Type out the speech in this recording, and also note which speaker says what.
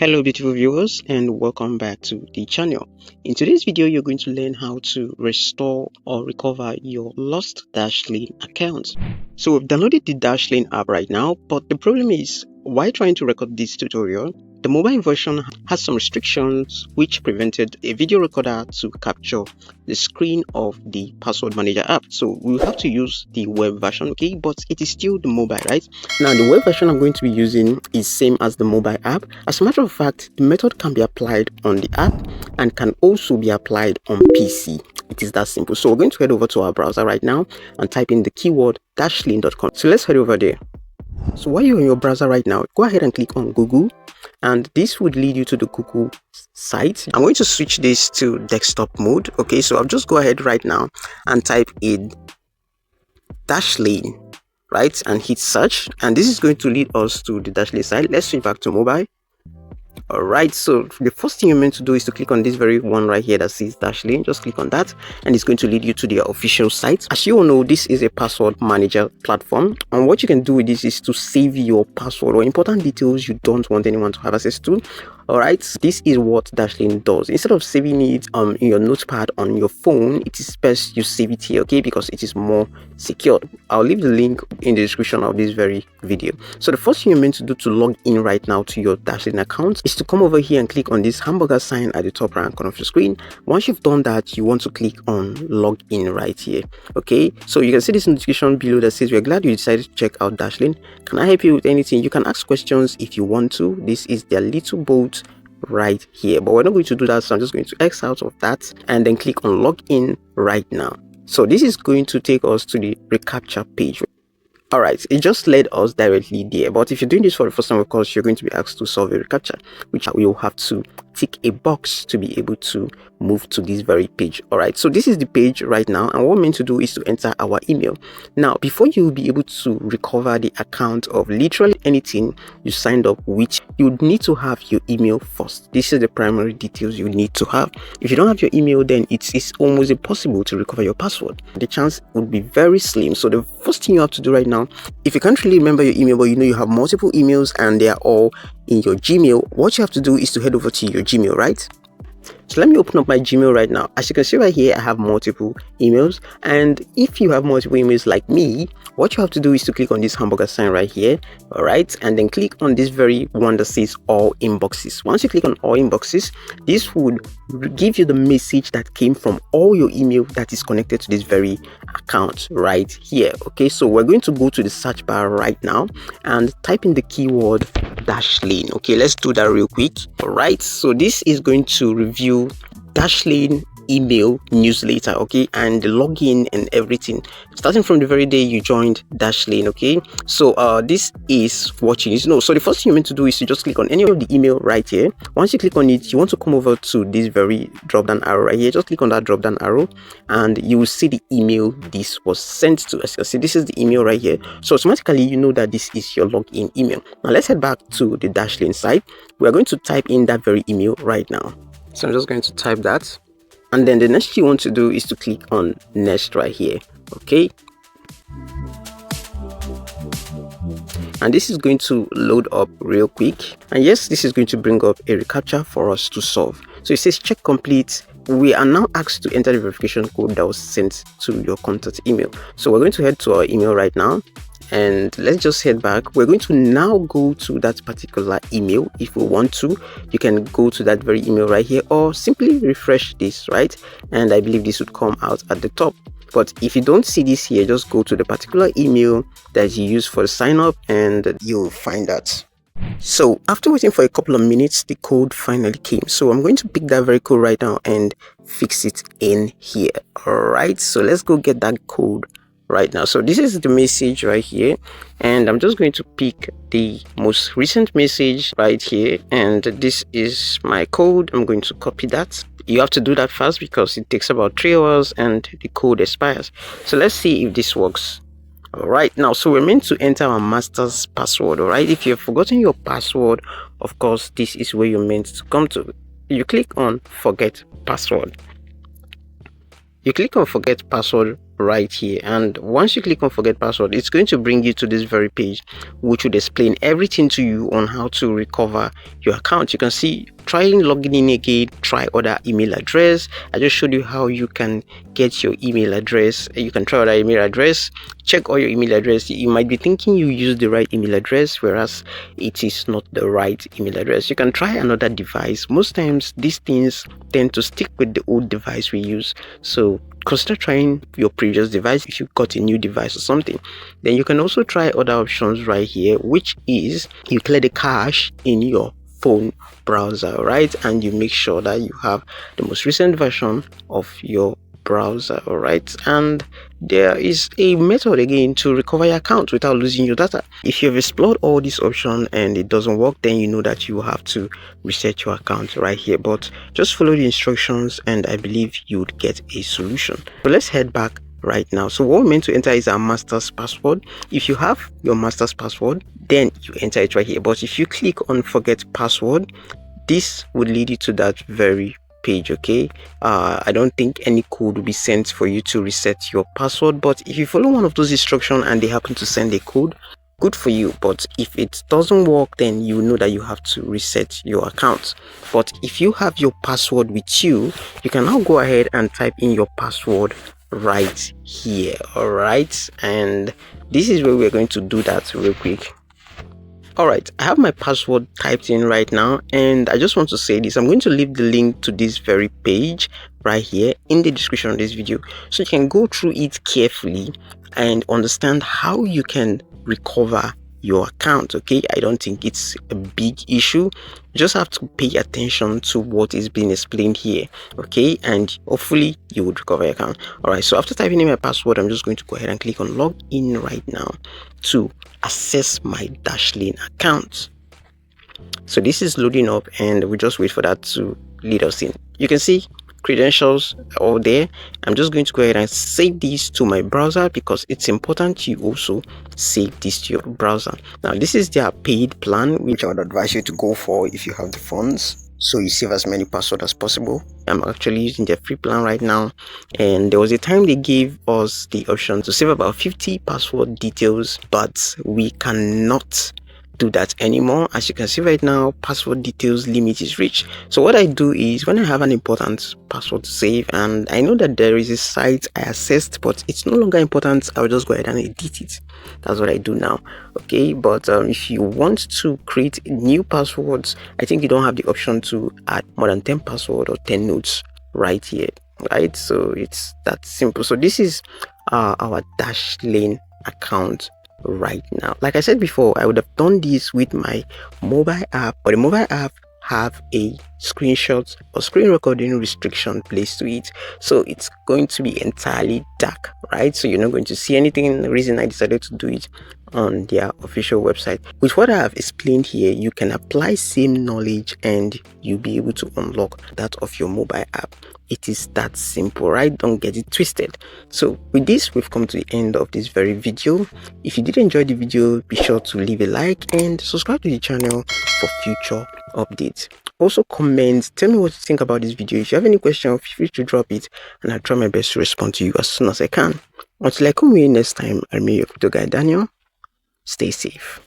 Speaker 1: Hello beautiful viewers and welcome back to the channel. In today's video you're going to learn how to restore or recover your lost Dashlane account. So we've downloaded the Dashlane app right now, but the problem is while trying to record this tutorial, the mobile version has some restrictions which prevented a video recorder to capture the screen of the password manager app. So we'll have to use the web version, okay, but it is still the mobile, right? Now the web version I'm going to be using is same as the mobile app. As a matter of fact, the method can be applied on the app and can also be applied on PC. It is that simple. So we're going to head over to our browser right now and type in the keyword dashlane.com. So let's head over there. So while you're in your browser right now, go ahead and click on Google, and this would lead you to the Google site. I'm going to switch this to desktop mode. Okay, so I'll just go ahead right now and type in Dashlane, right, and hit search, and this is going to lead us to the Dashlane site. Let's switch back to mobile. All right, so the first thing you're meant to do is to click on this very one right here that says Dashlane. Just click on that and it's going to lead you to their official site. As you all know, this is a password manager platform, and what you can do with this is to save your password or important details you don't want anyone to have access to. All right, this is what Dashlane does. Instead of saving it in your notepad on your phone, it is best you save it here, okay, because it is more secure. I'll leave the link in the description of this very video. So the first thing you're meant to do to log in right now to your Dashlane account is to come over here and click on this hamburger sign at the top right corner of your screen. Once you've done that, you want to click on log in right here. Okay, so you can see this notification below that says we're glad you decided to check out Dashlane. Can I help you with anything? You can ask questions if you want to. This is their little boat right here, but we're not going to do that, so I'm just going to X out of that and then click on log in right now. So this is going to take us to the reCAPTCHA page. All right, it just led us directly there, but if you're doing this for the first time, of course, you're going to be asked to solve a reCAPTCHA, which you'll have to tick a box to be able to move to this very page. All right, so this is the page right now, and what we're meant to do is to enter our email. Now, before you'll be able to recover the account of literally anything you signed up with, you would need to have your email first. This is the primary details you need to have. If you don't have your email, then it's almost impossible to recover your password. The chance would be very slim. So the first thing you have to do right now, if you can't really remember your email, but you know you have multiple emails and they are all in your Gmail, what you have to do is to head over to your Gmail, right? So let me open up my Gmail right now. As you can see right here, I have multiple emails, and if you have multiple emails like me, what you have to do is to click on this hamburger sign right here, all right, and then click on this very one that says all inboxes. Once you click on all inboxes, this would give you the message that came from all your email that is connected to this very account right here. Okay, so we're going to go to the search bar right now and type in the keyword Dashlane. Okay, let's do that real quick. All right, so this is going to review Dashlane email newsletter, okay, and the login and everything starting from the very day you joined Dashlane. Okay, so this is what you need to know. So the first thing you're meant to do is to just click on any of the email right here. Once you click on it, you want to come over to this very drop down arrow right here. Just click on that drop down arrow and you will see the email this was sent to. As you can see, this is the email right here, so automatically you know that this is your login email. Now let's head back to the Dashlane site. We're going to type in that very email right now. So I'm just going to type that, and then the next thing you want to do is to click on next right here. Okay, and this is going to load up real quick, and yes, this is going to bring up a reCAPTCHA for us to solve. So it says check complete. We are now asked to enter the verification code that was sent to your contact email. So we're going to head to our email right now, and let's just head back. We're going to now go to that particular email. If we want to, you can go to that very email right here, or simply refresh this, right, and I believe this would come out at the top. But if you don't see this here, just go to the particular email that you use for the sign up and you'll find that. So after waiting for a couple of minutes, the code finally came. So I'm going to pick that very code right now and fix it in here. All right, so let's go get that code right now. So this is the message right here, and I'm just going to pick the most recent message right here, and this is my code. I'm going to copy that. You have to do that fast because it takes about 3 hours and the code expires. So let's see if this works. All right, now so we're meant to enter our master's password. All right, if you've forgotten your password, of course this is where you're meant to come to. You click on forget password. you click on forget password right here, and once you click on forget password, it's going to bring you to this very page, which would explain everything to you on how to recover your account. You can see trying logging in again, try other email address. I just showed you how you can get your email address. You can try other email address, check all your email address. You might be thinking you use the right email address, whereas it is not the right email address. You can try another device. Most times these things tend to stick with the old device we use, so consider trying your previous device. If you got a new device or something, then you can also try other options right here, which is you clear the cache in your phone browser, right? And you make sure that you have the most recent version of your browser, all right? And there is a method again to recover your account without losing your data. If you've explored all these options and it doesn't work, then you know that you have to reset your account right here. But just follow the instructions and I believe you would get a solution. So let's head back right now. So what we're meant to enter is our master's password. If you have your master's password, then you enter it right here. But if you click on forget password, this would lead you to that very page. Okay, I don't think any code will be sent for you to reset your password, but if you follow one of those instructions and they happen to send a code, good for you. But if it doesn't work, then you know that you have to reset your account. But if you have your password with you, you can now go ahead and type in your password right here. All right, and this is where we're going to do that real quick. Alright, I have my password typed in right now, and I just want to say this. I'm going to leave the link to this very page right here in the description of this video, so you can go through it carefully and understand how you can recover your account. Okay, I don't think it's a big issue. You just have to pay attention to what is being explained here, okay, and hopefully you would recover your account. All right, so after typing in my password, I'm just going to go ahead and click on log in right now to access my Dashlane account. So this is loading up and we just wait for that to lead us in. You can see credentials all there. I'm just going to go ahead and save these to my browser because it's important you also save this to your browser. Now this is their paid plan, which I would advise you to go for if you have the funds, so you save as many passwords as possible. I'm actually using their free plan right now, and there was a time they gave us the option to save about 50 password details, but we cannot do that anymore. As you can see right now, password details limit is reached. So what I do is when I have an important password to save and I know that there is a site I accessed but it's no longer important, I'll just go ahead and edit it. That's what I do now. Okay, but if you want to create new passwords, I think you don't have the option to add more than 10 password or 10 notes right here, right? So it's that simple. So this is our Dashlane account right now. Like I said before, I would have done this with my mobile app, but the mobile app have a screenshot or screen recording restriction placed to it, so it's going to be entirely dark, right? So you're not going to see anything. The reason I decided to do it on their official website. With what I have explained here, you can apply same knowledge and you'll be able to unlock that of your mobile app. It is that simple, right? Don't get it twisted. So with this, we've come to the end of this very video. If you did enjoy the video, be sure to leave a like and subscribe to the channel for future updates. Also comment, tell me what you think about this video. If you have any question, feel free to drop it and I'll try my best to respond to you as soon as I can. Until I come here next time, I'm your crypto guy Daniel. Stay safe.